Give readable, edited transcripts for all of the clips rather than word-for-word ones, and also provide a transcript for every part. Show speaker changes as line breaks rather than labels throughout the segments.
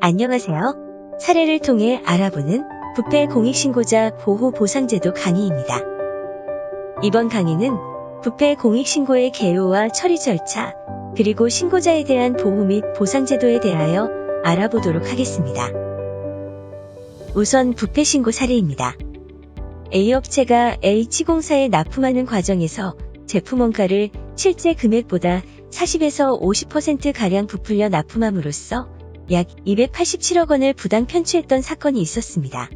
안녕하세요. 사례를 통해 알아보는 부패 공익신고자 보호보상제도 강의입니다. 이번 강의는 부패 공익신고의 개요와 처리 절차, 그리고 신고자에 대한 보호 및 보상제도에 대하여 알아보도록 하겠습니다. 우선 부패 신고 사례입니다. A업체가 H공사에 납품하는 과정에서 제품 원가를 실제 금액보다 40에서 50%가량 부풀려 납품함으로써 약 287억 원을 부당 편취했던 사건이 있었습니다.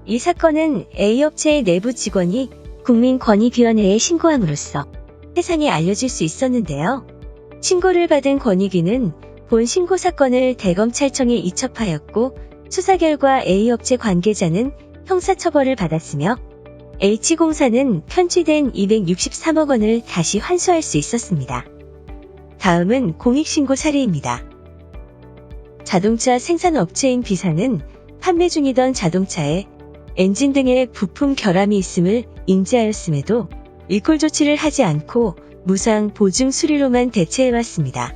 이 사건은 A업체의 내부 직원이 국민권익위원회에 신고함으로써 세상에 알려질 수 있었는데요. 신고를 받은 권익위는 본 신고 사건을 대검찰청에 이첩하였고 수사 결과 A업체 관계자는 형사처벌을 받았으며 H공사는 편취된 263억 원을 다시 환수할 수 있었습니다. 다음은 공익신고 사례입니다. 자동차 생산업체인 B사는 판매 중이던 자동차에 엔진 등의 부품 결함이 있음을 인지하였음에도 리콜 조치를 하지 않고 무상 보증 수리로만 대체해왔습니다.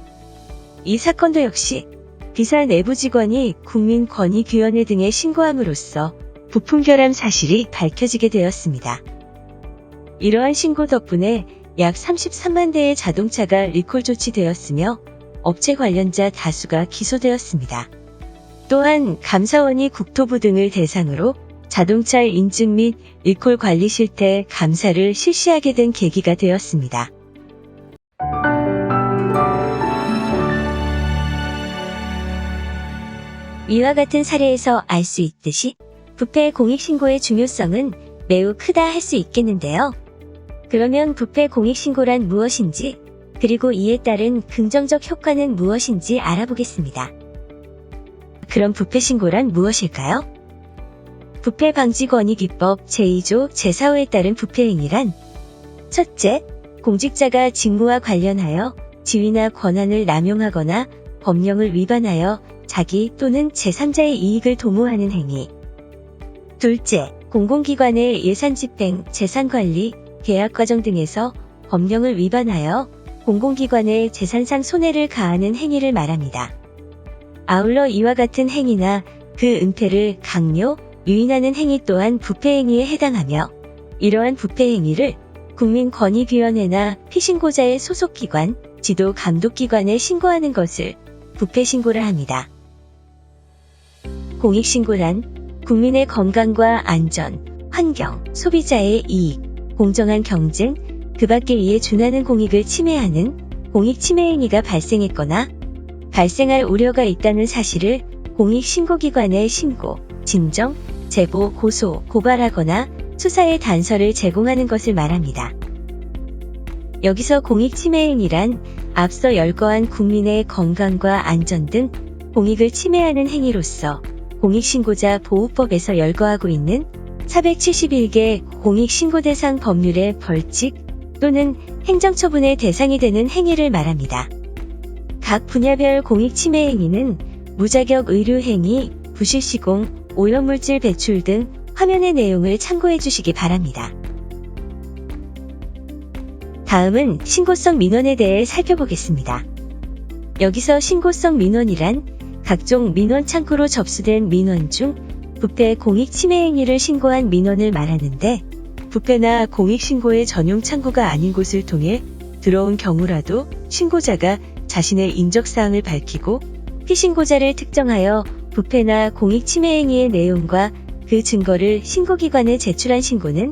이 사건도 역시 B사 내부 직원이 국민권익위원회 등에 신고함으로써 부품 결함 사실이 밝혀지게 되었습니다. 이러한 신고 덕분에 약 33만 대의 자동차가 리콜 조치되었으며 업체 관련자 다수가 기소되었습니다. 또한 감사원이 국토부 등을 대상으로 자동차 인증 및 리콜 관리 실태 감사를 실시하게 된 계기가 되었습니다. 이와 같은 사례에서 알 수 있듯이 부패 공익신고의 중요성은 매우 크다 할 수 있겠는데요. 그러면 부패 공익신고란 무엇인지, 그리고 이에 따른 긍정적 효과는 무엇인지 알아보겠습니다. 그럼 부패 신고란 무엇일까요? 부패방지권익위법 제2조 제4호에 따른 부패행위란 첫째, 공직자가 직무와 관련하여 지위나 권한을 남용하거나 법령을 위반하여 자기 또는 제3자의 이익을 도모하는 행위. 둘째, 공공기관의 예산집행, 재산관리, 계약과정 등에서 법령을 위반하여 공공기관의 재산상 손해를 가하는 행위를 말합니다. 아울러 이와 같은 행위나 그 은폐를 강요, 유인하는 행위 또한 부패행위에 해당하며 이러한 부패행위를 국민권익위원회나 피신고자의 소속기관, 지도감독기관에 신고하는 것을 부패신고라 합니다. 공익신고란 국민의 건강과 안전, 환경, 소비자의 이익, 공정한 경쟁, 그 밖에 이에 준하는 공익을 침해하는 공익침해행위가 발생했거나 발생할 우려가 있다는 사실을 공익신고기관에 신고, 진정, 제보, 고소, 고발하거나 수사의 단서를 제공하는 것을 말합니다. 여기서 공익침해행위란 앞서 열거한 국민의 건강과 안전 등 공익을 침해하는 행위로서 공익신고자 보호법에서 열거하고 있는 471개 공익신고 대상 법률의 벌칙 또는 행정처분의 대상이 되는 행위를 말합니다. 각 분야별 공익침해 행위는 무자격 의료행위, 부실시공, 오염물질 배출 등 화면의 내용을 참고해 주시기 바랍니다. 다음은 신고성 민원에 대해 살펴보겠습니다. 여기서 신고성 민원이란 각종 민원 창구로 접수된 민원 중 부패 공익침해 행위를 신고한 민원을 말하는데 부패나 공익신고의 전용 창구가 아닌 곳을 통해 들어온 경우라도 신고자가 자신의 인적사항을 밝히고 피신고자를 특정하여 부패나 공익침해 행위의 내용과 그 증거를 신고기관에 제출한 신고는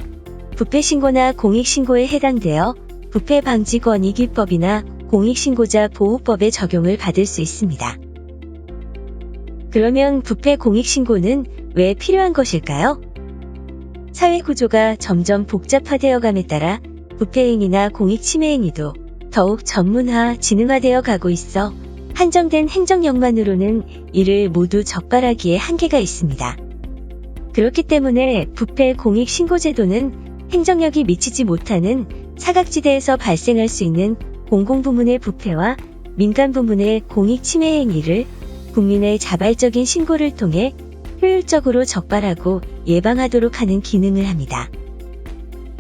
부패신고나 공익신고에 해당되어 부패방지권익위법이나 공익신고자 보호법의 적용을 받을 수 있습니다. 그러면 부패 공익신고는 왜 필요한 것일까요? 사회구조가 점점 복잡화되어감에 따라 부패행위나 공익침해행위도 더욱 전문화, 지능화되어 가고 있어 한정된 행정력만으로는 이를 모두 적발하기에 한계가 있습니다. 그렇기 때문에 부패 공익신고제도는 행정력이 미치지 못하는 사각지대에서 발생할 수 있는 공공부문의 부패와 민간부문의 공익침해 행위를 국민의 자발적인 신고를 통해 효율적으로 적발하고 예방하도록 하는 기능을 합니다.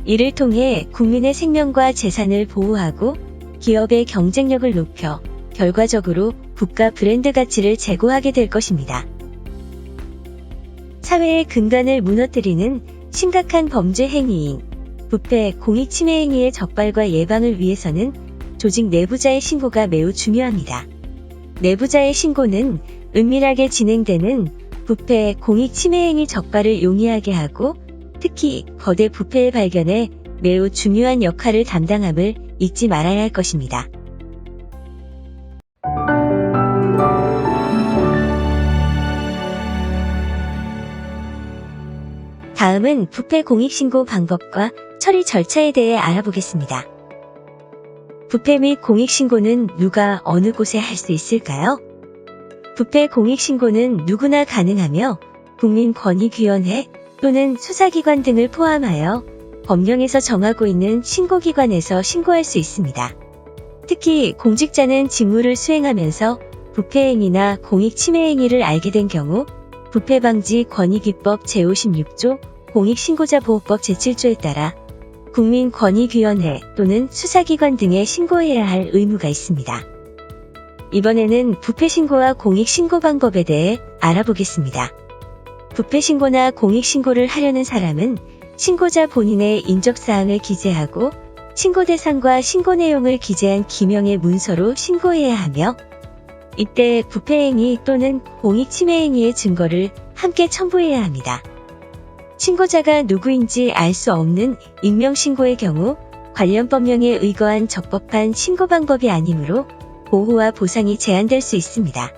이를 통해 국민의 생명과 재산을 보호하고 기업의 경쟁력을 높여 결과적으로 부가 브랜드 가치를 제고하게 될 것입니다. 사회의 근간을 무너뜨리는 심각한 범죄 행위인 부패, 공익침해 행위의 적발과 예방을 위해서는 조직 내부자의 신고가 매우 중요합니다. 내부자의 신고는 은밀하게 진행되는 부패, 공익침해 행위 적발을 용이하게 하고 특히 거대 부패의 발견에 매우 중요한 역할을 담당함을 잊지 말아야 할 것입니다. 다음은 부패 공익신고 방법과 처리 절차에 대해 알아보겠습니다. 부패 및 공익신고는 누가 어느 곳에 할 수 있을까요? 부패 공익신고는 누구나 가능하며 국민권익위원회 또는 수사기관 등을 포함하여 법령에서 정하고 있는 신고기관에서 신고할 수 있습니다. 특히 공직자는 직무를 수행하면서 부패행위나 공익침해행위를 알게 된 경우 부패방지권익위법 제56조 공익신고자보호법 제7조에 따라 국민권익위원회 또는 수사기관 등에 신고해야 할 의무가 있습니다. 이번에는 부패신고와 공익신고 방법에 대해 알아보겠습니다. 부패신고나 공익신고를 하려는 사람은 신고자 본인의 인적사항을 기재하고 신고 대상과 신고 내용을 기재한 기명의 문서로 신고해야 하며 이때 부패행위 또는 공익침해행위의 증거를 함께 첨부해야 합니다. 신고자가 누구인지 알 수 없는 익명신고의 경우 관련 법령에 의거한 적법한 신고 방법이 아니므로 보호와 보상이 제한될 수 있습니다.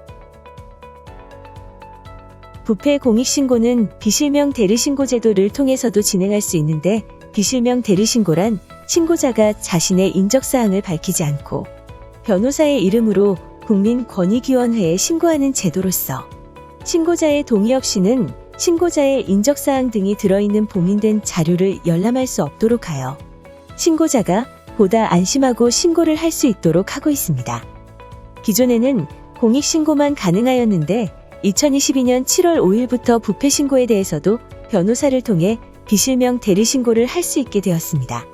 부패 공익신고는 비실명 대리신고 제도를 통해서도 진행할 수 있는데 비실명 대리신고란 신고자가 자신의 인적사항을 밝히지 않고 변호사의 이름으로 국민권익위원회에 신고하는 제도로서 신고자의 동의 없이는 신고자의 인적사항 등이 들어있는 봉인된 자료를 열람할 수 없도록 하여 신고자가 보다 안심하고 신고를 할 수 있도록 하고 있습니다. 기존에는 공익신고만 가능하였는데 2022년 7월 5일부터 부패신고에 대해서도 변호사를 통해 비실명 대리신고를 할 수 있게 되었습니다.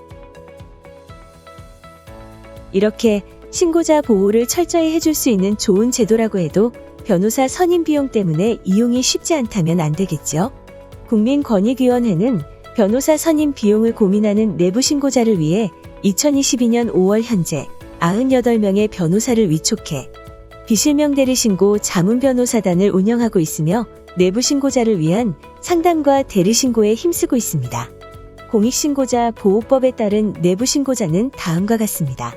이렇게 신고자 보호를 철저히 해줄 수 있는 좋은 제도라고 해도 변호사 선임 비용 때문에 이용이 쉽지 않다면 안 되겠죠. 국민권익위원회는 변호사 선임 비용을 고민하는 내부 신고자를 위해 2022년 5월 현재 98명의 변호사를 위촉해 비실명 대리신고 자문변호사단을 운영하고 있으며 내부 신고자를 위한 상담과 대리신고에 힘쓰고 있습니다. 공익신고자 보호법에 따른 내부 신고자는 다음과 같습니다.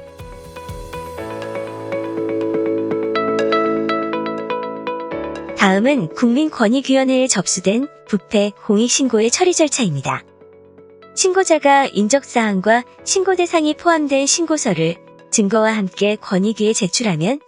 다음은 국민권익위원회에 접수된 부패 공익신고의 처리 절차입니다. 신고자가 인적사항과 신고 대상이 포함된 신고서를 증거와 함께 권익위에 제출하면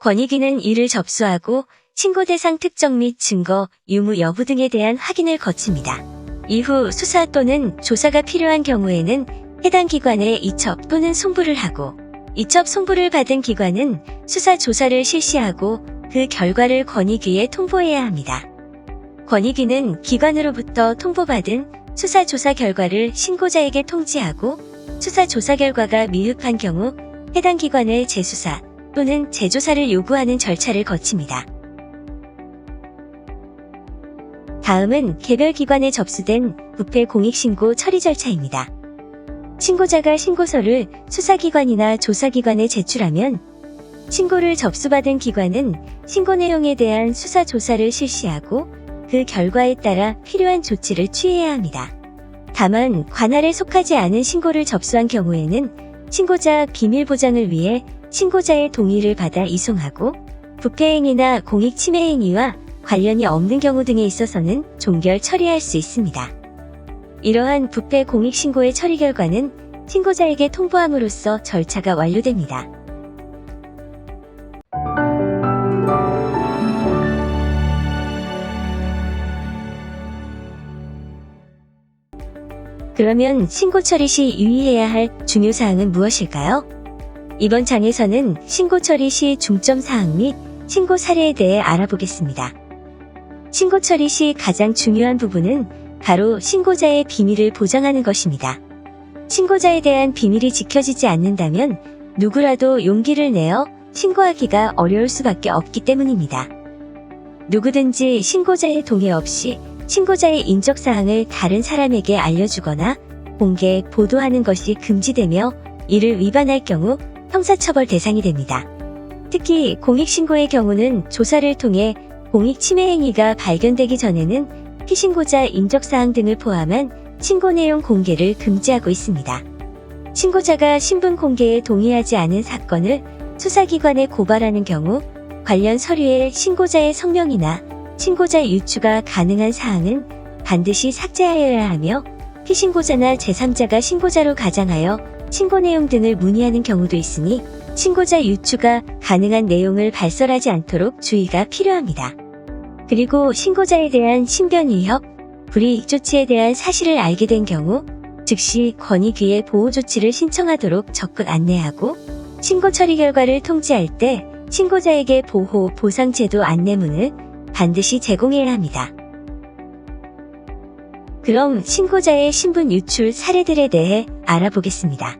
권익위는 이를 접수하고 신고 대상 특정 및 증거, 유무 여부 등에 대한 확인을 거칩니다. 이후 수사 또는 조사가 필요한 경우에는 해당 기관에 이첩 또는 송부를 하고 이첩 송부를 받은 기관은 수사 조사를 실시하고 그 결과를 권익위에 통보해야 합니다. 권익위는 기관으로부터 통보받은 수사 조사 결과를 신고자에게 통지하고 수사 조사 결과가 미흡한 경우 해당 기관에 재수사 또는 재조사를 요구하는 절차를 거칩니다. 다음은 개별 기관에 접수된 부패 공익신고 처리 절차입니다. 신고자가 신고서를 수사기관이나 조사기관에 제출하면 신고를 접수받은 기관은 신고 내용에 대한 수사 조사를 실시하고 그 결과에 따라 필요한 조치를 취해야 합니다. 다만 관할에 속하지 않은 신고를 접수한 경우에는 신고자 비밀 보장을 위해 신고자의 동의를 받아 이송하고 부패행위나 공익침해행위와 관련이 없는 경우 등에 있어서는 종결 처리할 수 있습니다. 이러한 부패 공익신고의 처리 결과는 신고자에게 통보함으로써 절차가 완료됩니다. 그러면 신고 처리 시 유의해야 할 중요사항은 무엇일까요? 이번 장에서는 신고 처리 시 중점사항 및 신고 사례에 대해 알아보겠습니다. 신고 처리 시 가장 중요한 부분은 바로 신고자의 비밀을 보장하는 것입니다. 신고자에 대한 비밀이 지켜지지 않는다면 누구라도 용기를 내어 신고하기가 어려울 수밖에 없기 때문입니다. 누구든지 신고자의 동의 없이 신고자의 인적사항을 다른 사람에게 알려주거나 공개, 보도하는 것이 금지되며 이를 위반할 경우 형사처벌 대상이 됩니다. 특히 공익신고의 경우는 조사를 통해 공익침해 행위가 발견되기 전에는 피신고자 인적사항 등을 포함한 신고 내용 공개를 금지하고 있습니다. 신고자가 신분 공개에 동의하지 않은 사건을 수사기관에 고발하는 경우 관련 서류에 신고자의 성명이나 신고자 유추가 가능한 사항은 반드시 삭제하여야 하며 피신고자나 제3자가 신고자로 가장하여 신고 내용 등을 문의하는 경우도 있으니 신고자 유추가 가능한 내용을 발설하지 않도록 주의가 필요합니다. 그리고 신고자에 대한 신변 위협, 불이익 조치에 대한 사실을 알게 된 경우 즉시 권익위에 보호 조치를 신청하도록 적극 안내하고 신고 처리 결과를 통지할 때 신고자에게 보호, 보상 제도 안내문을 반드시 제공해야 합니다. 그럼 신고자의 신분 유출 사례들에 대해 알아보겠습니다.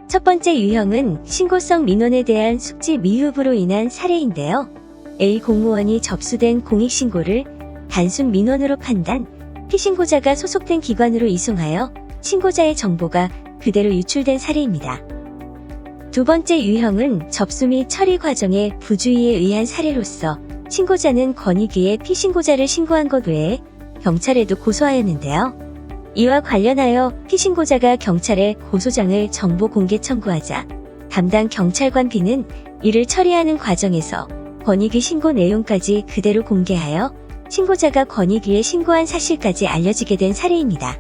첫 번째 유형은 신고성 민원에 대한 숙지 미흡으로 인한 사례인데요. A 공무원이 접수된 공익신고를 단순 민원으로 판단, 피신고자가 소속된 기관으로 이송하여 신고자의 정보가 그대로 유출된 사례입니다. 두 번째 유형은 접수 및 처리 과정의 부주의에 의한 사례로서 신고자는 권익위에 피신고자를 신고한 것 외에 경찰에도 고소하였는데요. 이와 관련하여 피신고자가 경찰에 고소장을 정보 공개 청구하자 담당 경찰관 B는 이를 처리하는 과정에서 권익위 신고 내용까지 그대로 공개하여 신고자가 권익위에 신고한 사실까지 알려지게 된 사례입니다.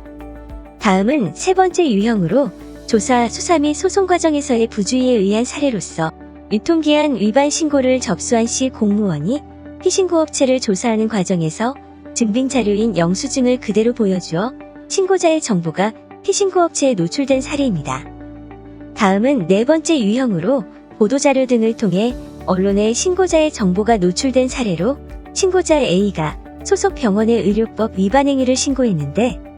다음은 세 번째 유형으로 조사, 수사 및 소송 과정에서의 부주의에 의한 사례로서 유통기한 위반 신고를 접수한 시 공무원이 피신고업체를 조사하는 과정에서 증빙자료인 영수증을 그대로 보여주어 신고자의 정보가 피신고업체에 노출된 사례입니다. 다음은 네 번째 유형으로 보도자료 등을 통해 언론에 신고자의 정보가 노출된 사례로 신고자 A가 소속 병원의 의료법 위반 행위를 신고했는데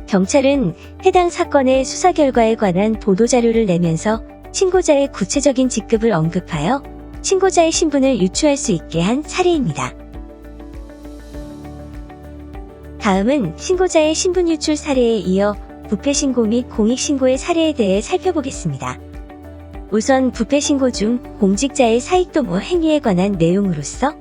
경찰은 해당 사건의 수사 결과에 관한 보도자료를 내면서 신고자의 구체적인 직급을 언급하여 신고자의 신분을 유추할 수 있게 한 사례입니다. 다음은 신고자의 신분 유출 사례에 이어 부패신고 및 공익신고의 사례에 대해 살펴보겠습니다. 우선 부패신고 중 공직자의 사익도모 행위에 관한 내용으로서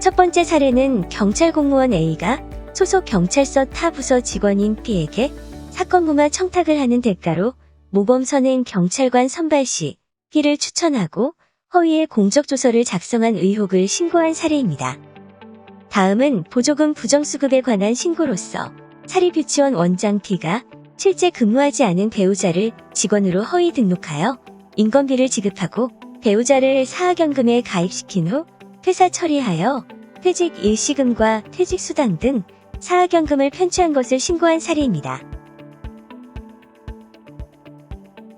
첫 번째 사례는 경찰 공무원 A가 소속 경찰서 타 부서 직원인 B에게 사건 무마 청탁을 하는 대가로 모범 선행 경찰관 선발 시 B를 추천하고 허위의 공적조서를 작성한 의혹을 신고한 사례입니다. 다음은 보조금 부정수급에 관한 신고로서 사립유치원 원장 B가 실제 근무하지 않은 배우자를 직원으로 허위 등록하여 인건비를 지급하고 배우자를 사학연금에 가입시킨 후 회사 처리하여 퇴직 일시금과 퇴직수당 등 사학연금을 편취한 것을 신고한 사례입니다.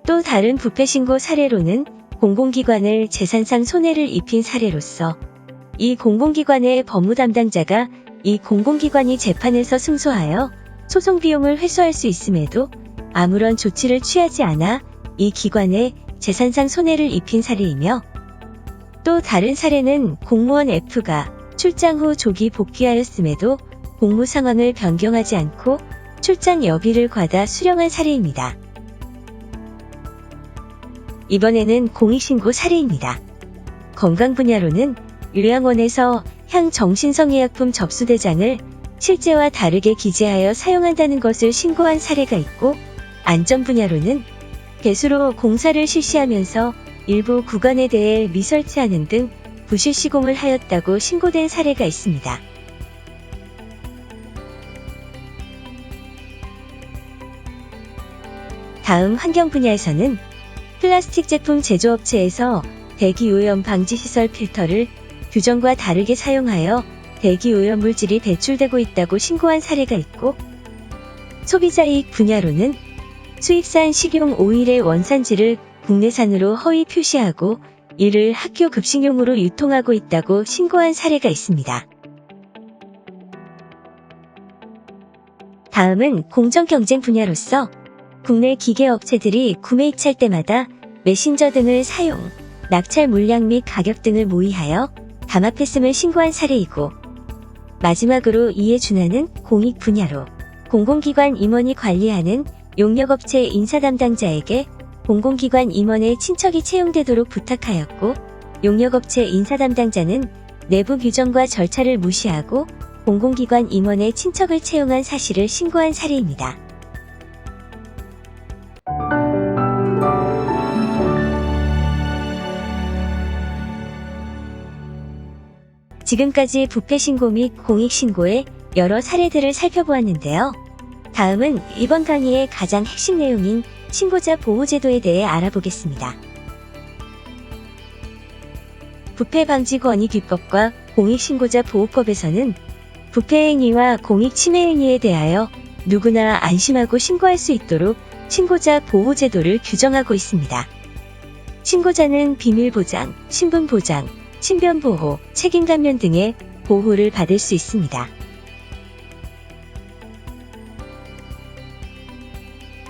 또 다른 부패신고 사례로는 공공기관을 재산상 손해를 입힌 사례로서 이 공공기관의 법무담당자가 이 공공기관이 재판에서 승소하여 소송 비용을 회수할 수 있음에도 아무런 조치를 취하지 않아 이 기관에 재산상 손해를 입힌 사례이며 또 다른 사례는 공무원 F가 출장 후 조기 복귀하였음에도 공무 상황을 변경하지 않고 출장 여비를 과다 수령한 사례입니다. 이번에는 공익신고 사례입니다. 건강 분야로는 요양원에서 향정신성의약품 접수대장을 실제와 다르게 기재하여 사용한다는 것을 신고한 사례가 있고 안전 분야로는 배수로 공사를 실시하면서 일부 구간에 대해 미설치하는 등 부실 시공을 하였다고 신고된 사례가 있습니다. 다음 환경 분야에서는 플라스틱 제품 제조업체에서 대기오염 방지시설 필터를 규정과 다르게 사용하여 대기오염 물질이 배출되고 있다고 신고한 사례가 있고 소비자 이익 분야로는 수입산 식용 오일의 원산지를 국내산으로 허위 표시하고 이를 학교 급식용으로 유통하고 있다고 신고한 사례가 있습니다. 다음은 공정경쟁 분야로서 국내 기계업체들이 구매 입찰 때마다 메신저 등을 사용, 낙찰 물량 및 가격 등을 모의하여 담합했음을 신고한 사례이고, 마지막으로 이에 준하는 공익 분야로 공공기관 임원이 관리하는 용역업체 인사 담당자에게 공공기관 임원의 친척이 채용되도록 부탁하였고, 용역업체 인사 담당자는 내부 규정과 절차를 무시하고 공공기관 임원의 친척을 채용한 사실을 신고한 사례입니다. 지금까지 부패신고 및 공익신고의 여러 사례들을 살펴보았는데요. 다음은 이번 강의의 가장 핵심 내용인 신고자 보호제도에 대해 알아보겠습니다. 부패방지권익위법과 공익신고자 보호법에서는 부패행위와 공익침해행위에 대하여 누구나 안심하고 신고할 수 있도록 신고자 보호제도를 규정하고 있습니다. 신고자는 비밀보장, 신분보장, 신변보호, 책임감면 등의 보호를 받을 수 있습니다.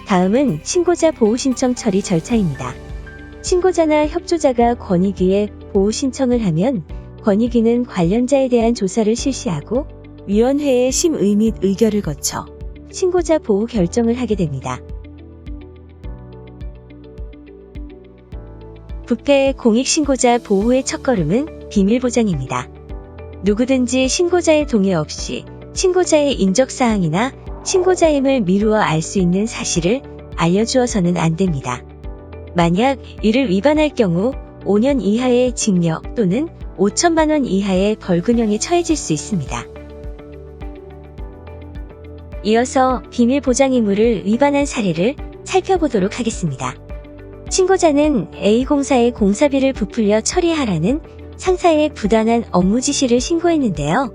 다음은 신고자 보호신청 처리 절차입니다. 신고자나 협조자가 권익위에 보호신청을 하면 권익위는 관련자에 대한 조사를 실시하고 위원회의 심의 및 의결을 거쳐 신고자 보호 결정을 하게 됩니다. 부패 공익신고자 보호의 첫걸음은 비밀보장입니다. 누구든지 신고자의 동의 없이 신고자의 인적사항이나 신고자임을 미루어 알 수 있는 사실을 알려주어서는 안 됩니다. 만약 이를 위반할 경우 5년 이하의 징역 또는 5천만 원 이하의 벌금형에 처해질 수 있습니다. 이어서 비밀보장 의무를 위반한 사례를 살펴보도록 하겠습니다. 신고자는 A공사에 공사비를 부풀려 처리하라는 상사의 부당한 업무 지시를 신고했는데요.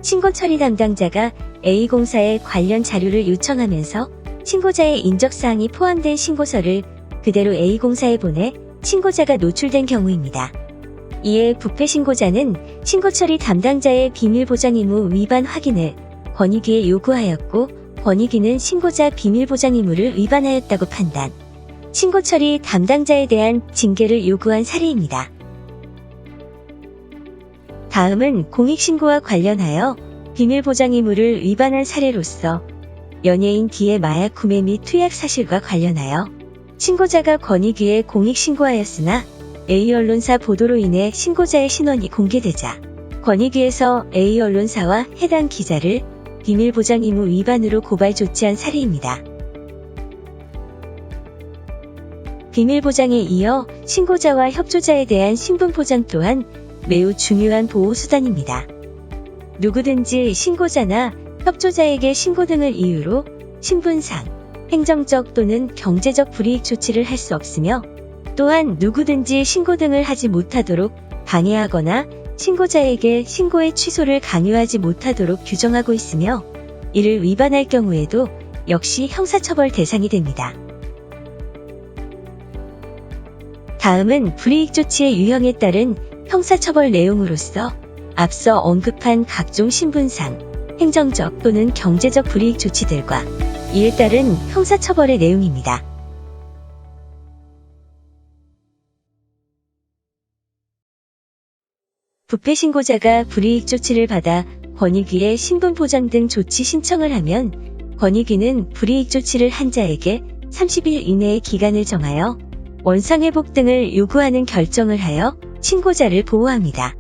신고 처리 담당자가 A공사에 관련 자료를 요청하면서 신고자의 인적사항이 포함된 신고서를 그대로 A공사에 보내 신고자가 노출된 경우입니다. 이에 부패 신고자는 신고 처리 담당자의 비밀보장 의무 위반 확인을 권익위에 요구하였고, 권익위는 신고자 비밀보장 의무를 위반하였다고 판단, 신고 처리 담당자에 대한 징계를 요구한 사례입니다. 다음은 공익신고와 관련하여 비밀보장 의무를 위반한 사례로서 연예인 D의 마약 구매 및 투약 사실과 관련하여 신고자가 권익위에 공익신고하였으나 A 언론사 보도로 인해 신고자의 신원이 공개되자 권익위에서 A 언론사와 해당 기자를 비밀보장 의무 위반으로 고발 조치한 사례입니다. 비밀보장에 이어 신고자와 협조자에 대한 신분보장 또한 매우 중요한 보호수단입니다. 누구든지 신고자나 협조자에게 신고 등을 이유로 신분상, 행정적 또는 경제적 불이익 조치를 할 수 없으며, 또한 누구든지 신고 등을 하지 못하도록 방해하거나 신고자에게 신고의 취소를 강요하지 못하도록 규정하고 있으며, 이를 위반할 경우에도 역시 형사처벌 대상이 됩니다. 다음은 불이익 조치의 유형에 따른 형사처벌 내용으로서 앞서 언급한 각종 신분상, 행정적 또는 경제적 불이익 조치들과 이에 따른 형사처벌의 내용입니다. 부패 신고자가 불이익 조치를 받아 권익위에 신분보장 등 조치 신청을 하면 권익위는 불이익 조치를 한 자에게 30일 이내의 기간을 정하여 원상회복 등을 요구하는 결정을 하여 신고자를 보호합니다.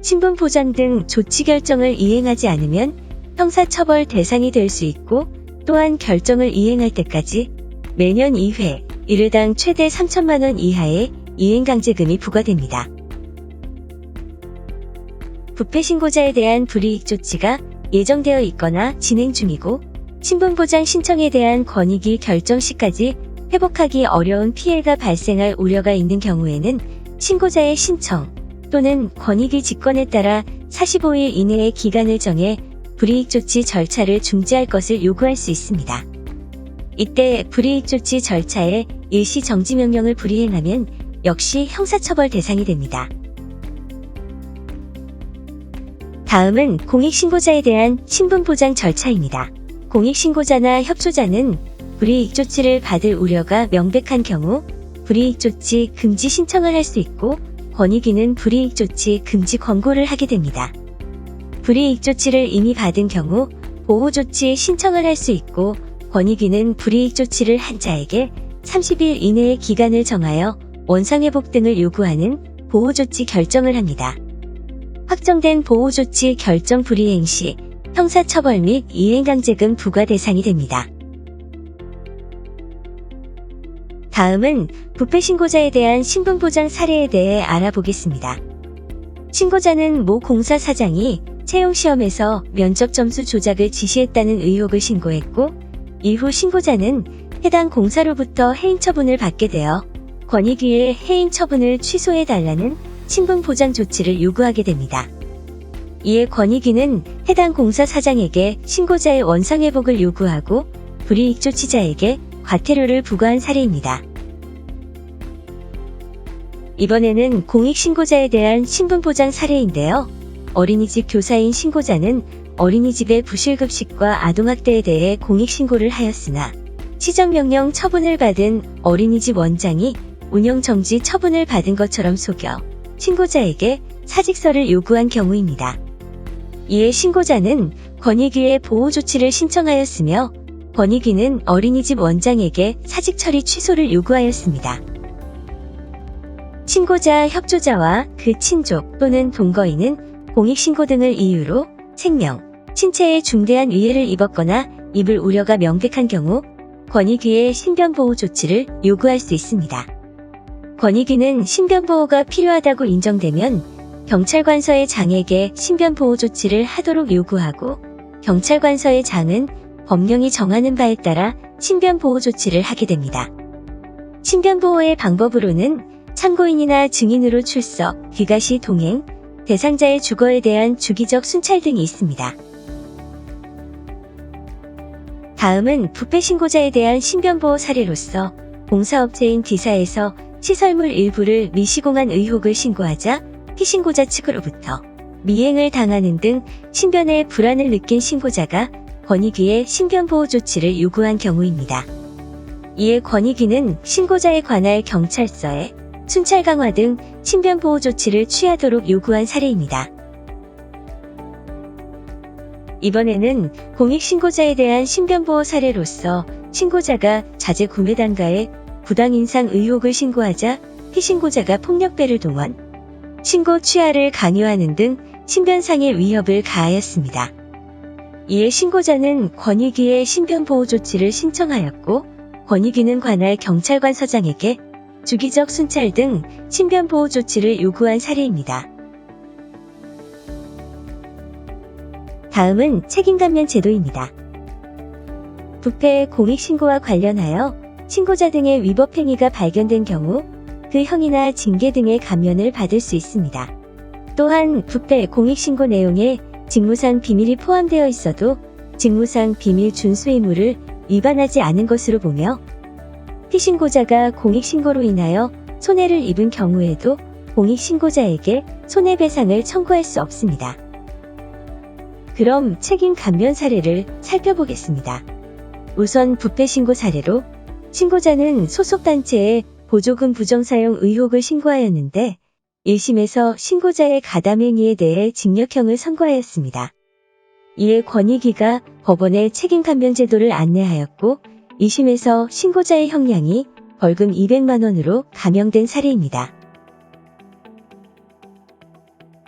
신분보장 등 조치 결정을 이행하지 않으면 형사처벌 대상이 될 수 있고, 또한 결정을 이행할 때까지 매년 2회, 일회당 최대 3천만 원 이하의 이행강제금이 부과됩니다. 부패 신고자에 대한 불이익 조치가 예정되어 있거나 진행 중이고, 신분보장 신청에 대한 권익위 결정 시까지 회복하기 어려운 피해가 발생할 우려가 있는 경우에는 신고자의 신청 또는 권익위 직권에 따라 45일 이내의 기간을 정해 불이익 조치 절차를 중지할 것을 요구할 수 있습니다. 이때 불이익 조치 절차에 일시 정지 명령을 불이행하면 역시 형사처벌 대상이 됩니다. 다음은 공익신고자에 대한 신분보장 절차입니다. 공익신고자나 협조자는 불이익 조치를 받을 우려가 명백한 경우 불이익 조치 금지 신청을 할 수 있고 권익위는 불이익 조치 금지 권고를 하게 됩니다. 불이익 조치를 이미 받은 경우 보호 조치 신청을 할 수 있고 권익위는 불이익 조치를 한 자에게 30일 이내의 기간을 정하여 원상회복 등을 요구하는 보호 조치 결정을 합니다. 확정된 보호 조치 결정 불이행 시 형사처벌 및 이행강제금 부과 대상이 됩니다. 다음은 부패 신고자에 대한 신분보장 사례에 대해 알아보겠습니다. 신고자는 모 공사 사장이 채용시험에서 면접 점수 조작을 지시했다는 의혹을 신고했고, 이후 신고자는 해당 공사로부터 해임 처분을 받게 되어 권익위에 해임 처분을 취소해달라는 신분보장 조치를 요구하게 됩니다. 이에 권익위는 해당 공사 사장에게 신고자의 원상회복을 요구하고 불이익 조치자에게 과태료를 부과한 사례입니다. 이번에는 공익신고자에 대한 신분보장 사례인데요. 어린이집 교사인 신고자는 어린이집의 부실급식과 아동학대에 대해 공익신고를 하였으나 시정명령 처분을 받은 어린이집 원장이 운영정지 처분을 받은 것처럼 속여 신고자에게 사직서를 요구한 경우입니다. 이에 신고자는 권익위에 보호조치를 신청하였으며 권익위는 어린이집 원장에게 사직 처리 취소를 요구하였습니다. 신고자 협조자와 그 친족 또는 동거인은 공익신고 등을 이유로 생명, 신체에 중대한 위해를 입었거나 입을 우려가 명백한 경우 권익위에 신변보호 조치를 요구할 수 있습니다. 권익위는 신변보호가 필요하다고 인정되면 경찰관서의 장에게 신변보호 조치를 하도록 요구하고 경찰관서의 장은 법령이 정하는 바에 따라 신변보호 조치를 하게 됩니다. 신변보호의 방법으로는 참고인이나 증인으로 출석, 귀가시 동행, 대상자의 주거에 대한 주기적 순찰 등이 있습니다. 다음은 부패 신고자에 대한 신변보호 사례로서 공사업체인 D사에서 시설물 일부를 미시공한 의혹을 신고하자 피신고자 측으로부터 미행을 당하는 등 신변에 불안을 느낀 신고자가 권익위에 신변보호 조치를 요구한 경우입니다. 이에 권익위는 신고자에 관할 경찰서에 순찰 강화 등 신변보호 조치를 취하도록 요구한 사례입니다. 이번에는 공익신고자에 대한 신변보호 사례로서 신고자가 자재 구매단가에 부당인상 의혹을 신고하자 피신고자가 폭력배를 동원, 신고 취하를 강요하는 등 신변상의 위협을 가하였습니다. 이에 신고자는 권익위에 신변보호 조치를 신청하였고 권익위는 관할 경찰관서장에게 주기적 순찰 등 신변보호 조치를 요구한 사례입니다. 다음은 책임감면 제도입니다. 부패 공익신고와 관련하여 신고자 등의 위법 행위가 발견된 경우 그 형이나 징계 등의 감면을 받을 수 있습니다. 또한 부패 공익신고 내용에 직무상 비밀이 포함되어 있어도 직무상 비밀 준수 의무를 위반하지 않은 것으로 보며 피신고자가 공익신고로 인하여 손해를 입은 경우에도 공익신고자에게 손해배상을 청구할 수 없습니다. 그럼 책임 감면 사례를 살펴보겠습니다. 우선 부패 신고 사례로 신고자는 소속단체에 보조금 부정사용 의혹을 신고하였는데 1심에서 신고자의 가담행위에 대해 징역형을 선고하였습니다. 이에 권익위가 법원에 책임 감면 제도를 안내하였고 2심에서 신고자의 형량이 벌금 200만 원으로 감형된 사례입니다.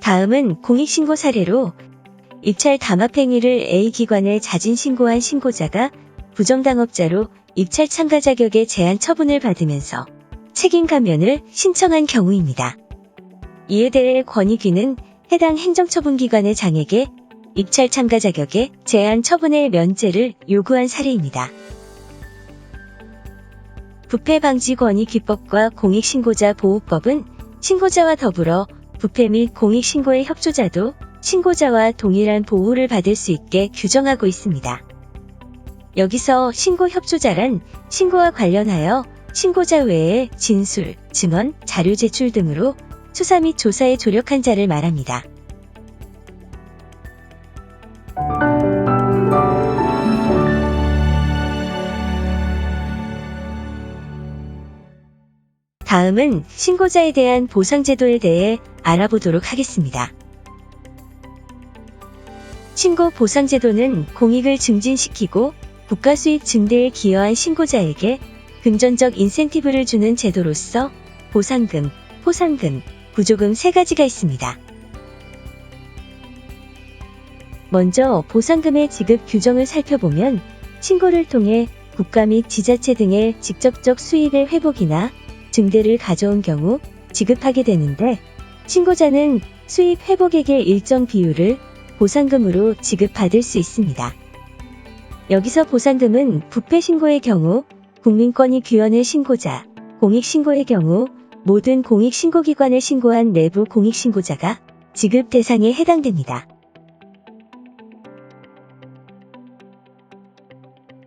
다음은 공익신고 사례로 입찰 담합행위를 A기관에 자진 신고한 신고자가 부정당업자로 입찰 참가 자격의 제한 처분을 받으면서 책임 감면을 신청한 경우입니다. 이에 대해 권익위는 해당 행정처분기관의 장에게 입찰 참가 자격의 제한 처분의 면제를 요구한 사례입니다. 부패방지권익기법과 공익신고자 보호법은 신고자와 더불어 부패 및 공익신고의 협조자도 신고자와 동일한 보호를 받을 수 있게 규정하고 있습니다. 여기서 신고 협조자란 신고와 관련하여 신고자 외에 진술, 증언, 자료 제출 등으로 수사 및 조사에 조력한 자를 말합니다. 다음은 신고자에 대한 보상제도에 대해 알아보도록 하겠습니다. 신고 보상제도는 공익을 증진시키고 국가 수익 증대에 기여한 신고자에게 금전적 인센티브를 주는 제도로서 보상금, 포상금, 구조금 세 가지가 있습니다. 먼저 보상금의 지급 규정을 살펴보면 신고를 통해 국가 및 지자체 등의 직접적 수익의 회복이나 증대를 가져온 경우 지급하게 되는데, 신고자는 수익 회복액의 일정 비율을 보상금으로 지급받을 수 있습니다. 여기서 보상금은 부패 신고의 경우 국민권익 규원을 신고자, 공익 신고의 경우 모든 공익 신고기관을 신고한 내부 공익 신고자가 지급 대상에 해당됩니다.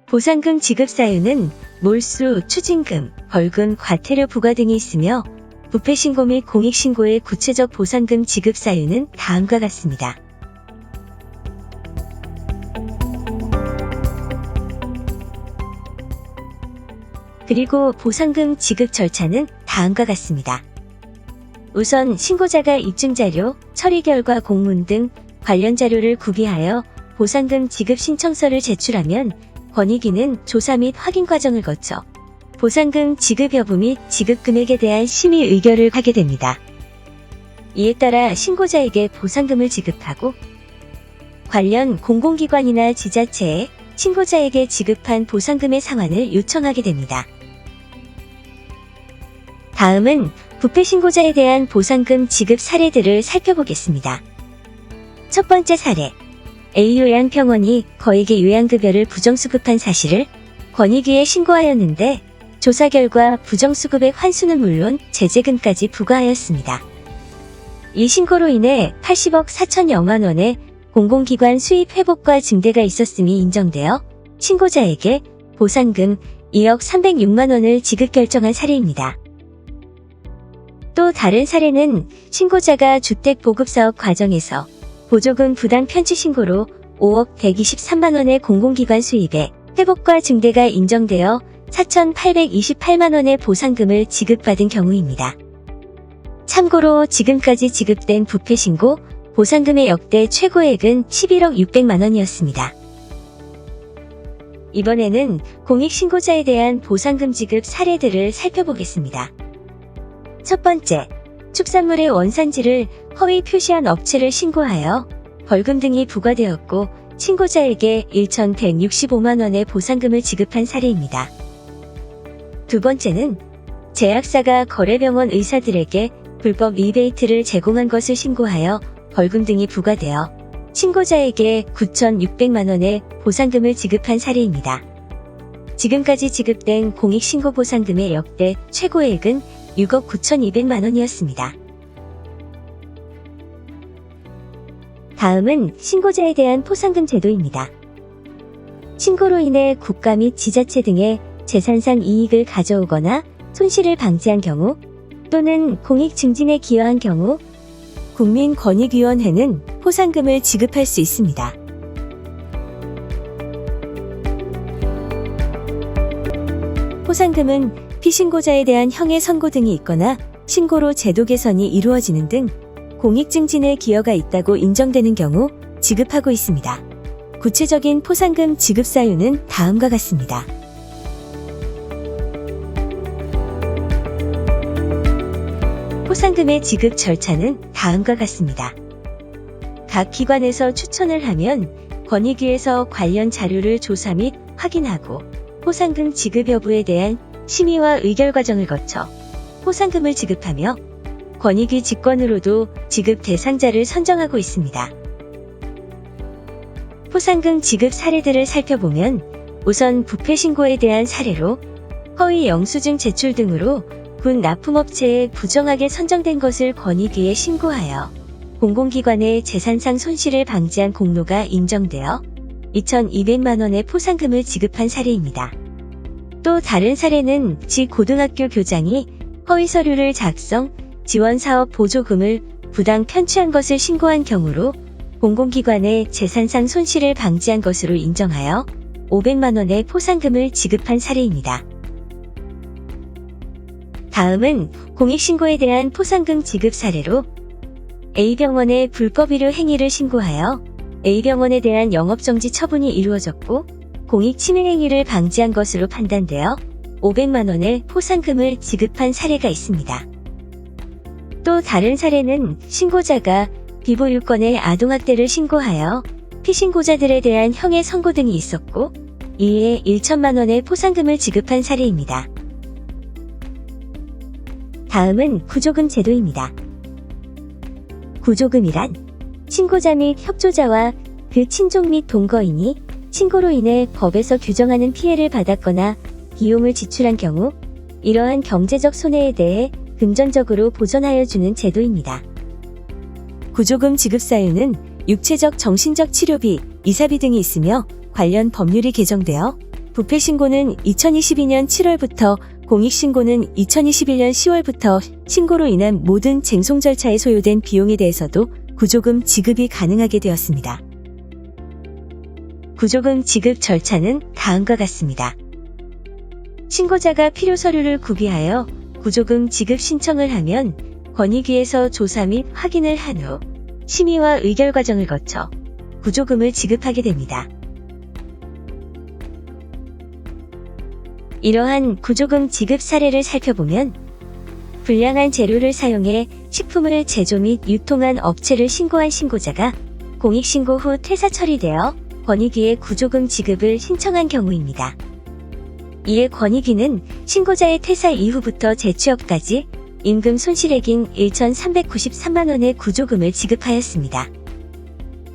보상금 지급 사유는 몰수, 추징금, 벌금, 과태료 부과 등이 있으며 부패 신고 및 공익 신고의 구체적 보상금 지급 사유는 다음과 같습니다. 그리고 보상금 지급 절차는 다음과 같습니다. 우선 신고자가 입증자료, 처리 결과 공문 등 관련 자료를 구비하여 보상금 지급 신청서를 제출하면 권익위는 조사 및 확인 과정을 거쳐 보상금 지급 여부 및 지급 금액에 대한 심의 의결을 하게 됩니다. 이에 따라 신고자에게 보상금을 지급하고 관련 공공기관이나 지자체에 신고자에게 지급한 보상금의 상환을 요청하게 됩니다. 다음은 부패 신고자에 대한 보상금 지급 사례들을 살펴보겠습니다. 첫 번째 사례, A 요양병원이 거액의 요양급여를 부정수급한 사실을 권익위에 신고하였는데 조사 결과 부정수급액 환수는 물론 제재금까지 부과하였습니다. 이 신고로 인해 80억 4천여만 원의 공공기관 수입 회복과 증대가 있었음이 인정되어 신고자에게 보상금 2억 306만 원을 지급 결정한 사례입니다. 또 다른 사례는 신고자가 주택보급사업 과정에서 보조금 부당 편취 신고로 5억 123만 원의 공공기관 수입에 회복과 증대가 인정되어 4,828만 원의 보상금을 지급받은 경우입니다. 참고로 지금까지 지급된 부패 신고 보상금의 역대 최고액은 11억 600만 원이었습니다. 이번에는 공익신고자에 대한 보상금 지급 사례들을 살펴보겠습니다. 첫 번째, 축산물의 원산지를 허위 표시한 업체를 신고하여 벌금 등이 부과되었고 신고자에게 1,165만 원의 보상금을 지급한 사례입니다. 두 번째는 제약사가 거래병원 의사들에게 불법 리베이트를 제공한 것을 신고하여 벌금 등이 부과되어 신고자에게 9,600만 원의 보상금을 지급한 사례입니다. 지금까지 지급된 공익신고 보상금의 역대 최고액은 6억 9,200만 원이었습니다. 다음은 신고자에 대한 포상금 제도입니다. 신고로 인해 국가 및 지자체 등의 재산상 이익을 가져오거나 손실을 방지한 경우 또는 공익 증진에 기여한 경우 국민권익위원회는 포상금을 지급할 수 있습니다. 포상금은 피신고자에 대한 형의 선고 등이 있거나 신고로 제도 개선이 이루어지는 등 공익 증진에 기여가 있다고 인정되는 경우 지급하고 있습니다. 구체적인 포상금 지급 사유는 다음과 같습니다. 포상금의 지급 절차는 다음과 같습니다. 각 기관에서 추천을 하면 권익위에서 관련 자료를 조사 및 확인하고 포상금 지급 여부에 대한 심의와 의결 과정을 거쳐 포상금을 지급하며 권익위 직권으로도 지급 대상자를 선정하고 있습니다. 포상금 지급 사례들을 살펴보면 우선 부패 신고에 대한 사례로 허위 영수증 제출 등으로 군 납품업체에 부정하게 선정된 것을 권익위에 신고하여 공공기관의 재산상 손실을 방지한 공로가 인정되어 2,200만 원의 포상금을 지급한 사례입니다. 또 다른 사례는 고등학교 교장이 허위 서류를 작성, 지원사업 보조금을 부당 편취한 것을 신고한 경우로 공공기관의 재산상 손실을 방지한 것으로 인정하여 500만 원의 포상금을 지급한 사례입니다. 다음은 공익신고에 대한 포상금 지급 사례로 A병원에 불법의료 행위를 신고하여 A병원에 대한 영업정지 처분이 이루어졌고 공익침해 행위를 방지한 것으로 판단되어 500만 원의 포상금을 지급한 사례가 있습니다. 또 다른 사례는 신고자가 비보육건의 아동학대를 신고하여 피신고자들에 대한 형의 선고 등이 있었고 이에 1천만 원의 포상금을 지급한 사례입니다. 다음은 구조금 제도입니다. 구조금이란 신고자 및 협조자와 그 친족 및 동거인이 신고로 인해 법에서 규정하는 피해를 받았거나 비용을 지출한 경우 이러한 경제적 손해에 대해 금전적으로 보전하여 주는 제도입니다. 구조금 지급 사유는 육체적, 정신적 치료비, 이사비 등이 있으며 관련 법률이 개정되어 부패신고는 2022년 7월부터 공익신고는 2021년 10월부터 신고로 인한 모든 쟁송 절차에 소요된 비용에 대해서도 구조금 지급이 가능하게 되었습니다. 구조금 지급 절차는 다음과 같습니다. 신고자가 필요 서류를 구비하여 구조금 지급 신청을 하면 권익위에서 조사 및 확인을 한 후 심의와 의결 과정을 거쳐 구조금을 지급하게 됩니다. 이러한 구조금 지급 사례를 살펴보면 불량한 재료를 사용해 식품을 제조 및 유통한 업체를 신고한 신고자가 공익신고 후 퇴사 처리되어 권익위에 구조금 지급을 신청한 경우입니다. 이에 권익위는 신고자의 퇴사 이후부터 재취업까지 임금 손실액인 1,393만 원의 구조금을 지급하였습니다.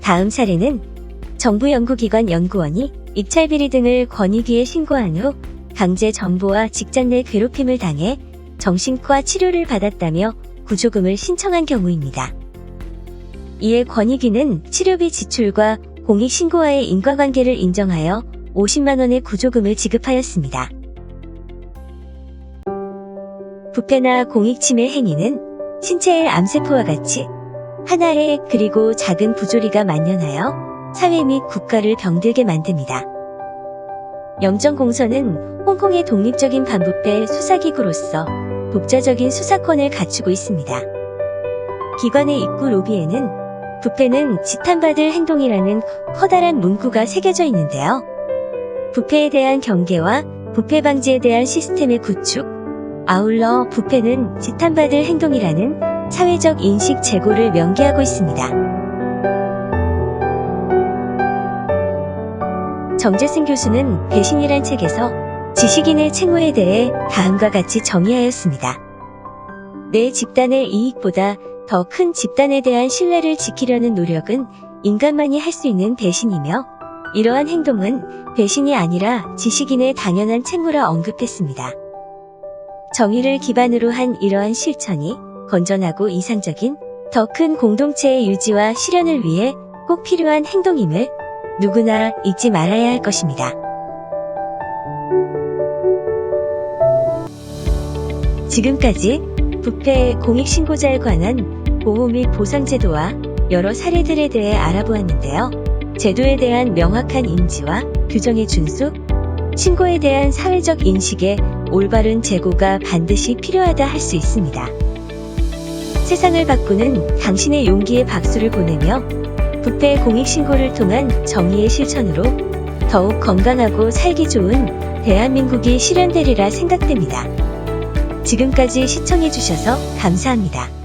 다음 사례는 정부 연구기관 연구원이 입찰비리 등을 권익위에 신고한 후 강제 전보와 직장 내 괴롭힘을 당해 정신과 치료를 받았다며 구조금을 신청한 경우입니다. 이에 권익위는 치료비 지출과 공익신고와의 인과관계를 인정하여 50만 원의 구조금을 지급하였습니다. 부패나 공익침해 행위는 신체의 암세포와 같이 하나의 그리고 작은 부조리가 만연하여 사회 및 국가를 병들게 만듭니다. 영정공서는 홍콩의 독립적인 반부패 수사기구로서 독자적인 수사권을 갖추고 있습니다. 기관의 입구 로비에는 부패는 지탄받을 행동이라는 커다란 문구가 새겨져 있는데요. 부패에 대한 경계와 부패 방지에 대한 시스템의 구축, 아울러 부패는 지탄받을 행동이라는 사회적 인식 제고를 명기하고 있습니다. 정재승 교수는 배신이란 책에서 지식인의 책무에 대해 다음과 같이 정의하였습니다. 내 집단의 이익보다 더 큰 집단에 대한 신뢰를 지키려는 노력은 인간만이 할 수 있는 배신이며 이러한 행동은 배신이 아니라 지식인의 당연한 책무라 언급했습니다. 정의를 기반으로 한 이러한 실천이 건전하고 이상적인 더 큰 공동체의 유지와 실현을 위해 꼭 필요한 행동임을 누구나 잊지 말아야 할 것입니다. 지금까지 부패 공익신고자에 관한 보호 및 보상제도와 여러 사례들에 대해 알아보았는데요. 제도에 대한 명확한 인지와 규정의 준수, 신고에 대한 사회적 인식의 올바른 제고가 반드시 필요하다 할 수 있습니다. 세상을 바꾸는 당신의 용기에 박수를 보내며 부패 공익신고를 통한 정의의 실천으로 더욱 건강하고 살기 좋은 대한민국이 실현되리라 생각됩니다. 지금까지 시청해주셔서 감사합니다.